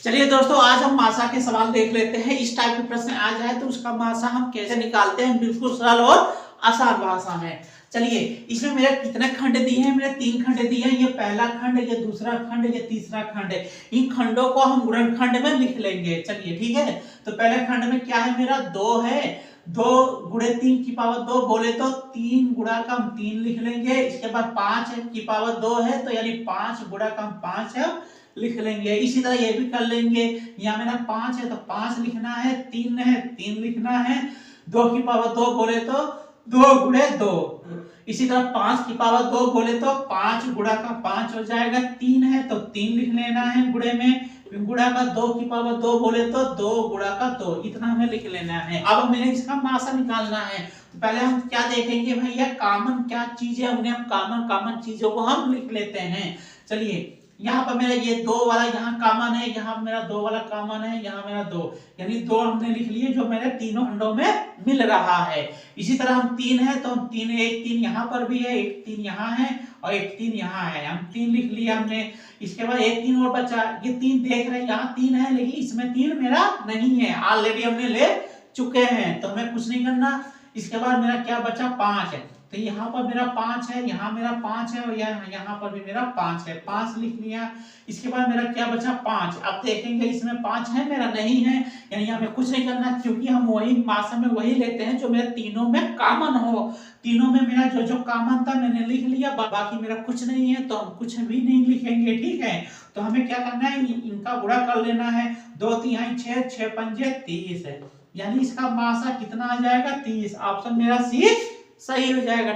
चलिए दोस्तों, आज हम मासा के सवाल देख लेते हैं। इस टाइप के प्रश्न आ जाए तो उसका मासा हम कैसे निकालते हैं, बिल्कुल सरल और आसान भाषा में। चलिए, इसमें मेरे कितने खंड दिए हैं? मेरे 3 खंड दिए हैं। ये पहला खंड, ये दूसरा खंड, ये तीसरा खंड है। इन खंडों को हम गुणनखंड में लिख लेंगे। चलिए ठीक है, तो पहले खंड में क्या है मेरा? 2 है। 2 गुणे 3 की पावर 2 बोले तो 3 गुणा का हम 3 लिख लेंगे। इसके बाद 5 की पावर 2 है, तो यानी 5 गुणा का हम 5 है लिख लेंगे। इसी तरह ये भी कर लेंगे। यहाँ मेरा 5 है तो 5 लिखना है, 3 है 3 लिखना है। 2 की पावर 2 बोले तो 2 गुणे 2। इसी तरह 5 की पावर 2 बोले तो 5 गुणा का 5 हो जाएगा। 3 है तो 3 लिख लेना है गुणे में। गुणा का 2 की पावर 2 बोले तो 2 गुणा का 2, इतना हमें लिख लेना है। अब हमें इसका मासा निकालना है। तो पहले हम क्या देखेंगे भैया, कॉमन क्या चीज है, उन्हें हम कॉमन चीजों को हम लिख लेते हैं। चलिए, यहाँ पर मेरा ये 2 वाला यहाँ कॉमन है, यहाँ मेरा 2 वाला कॉमन है, यहाँ मेरा 2, यानी 2 हमने लिख लिए जो मेरे तीनों खंडों में मिल रहा है। इसी तरह हम 3 है तो हम 3, एक 3 यहाँ पर भी है, एक 3 यहाँ है और एक 3 यहाँ है। हम 3 लिख लिया हमने। इसके बाद एक 3 और बचा। ये 3 देख रहे हैं, यहाँ 3 है लेकिन इसमें 3 मेरा नहीं है, ऑलरेडी हमने ले चुके हैं, तो हमें कुछ नहीं करना। इसके बाद मेरा क्या बचा? 5 है। तो यहाँ पर मेरा 5 है, यहाँ मेरा 5 है और यहाँ पर भी मेरा 5 है। 5 लिख लिया। इसके बाद मेरा क्या बचा? 5। अब देखेंगे इसमें 5 है मेरा? नहीं है, यानी हमें कुछ नहीं करना, क्योंकि हम वही मासा में वही लेते हैं जो मेरे तीनों में कॉमन हो। तीनों में मेरा जो जो कॉमन था मैंने लिख लिया, बाकी मेरा कुछ नहीं है तो हम कुछ भी नहीं लिखेंगे। ठीक है, तो हमें क्या करना है, इनका गुणा कर लेना है। 2 3 6, 6 पंजे 30 है, यानी इसका मासा कितना आ जाएगा? 30। ऑप्शन मेरा सी सही हो जाएगा।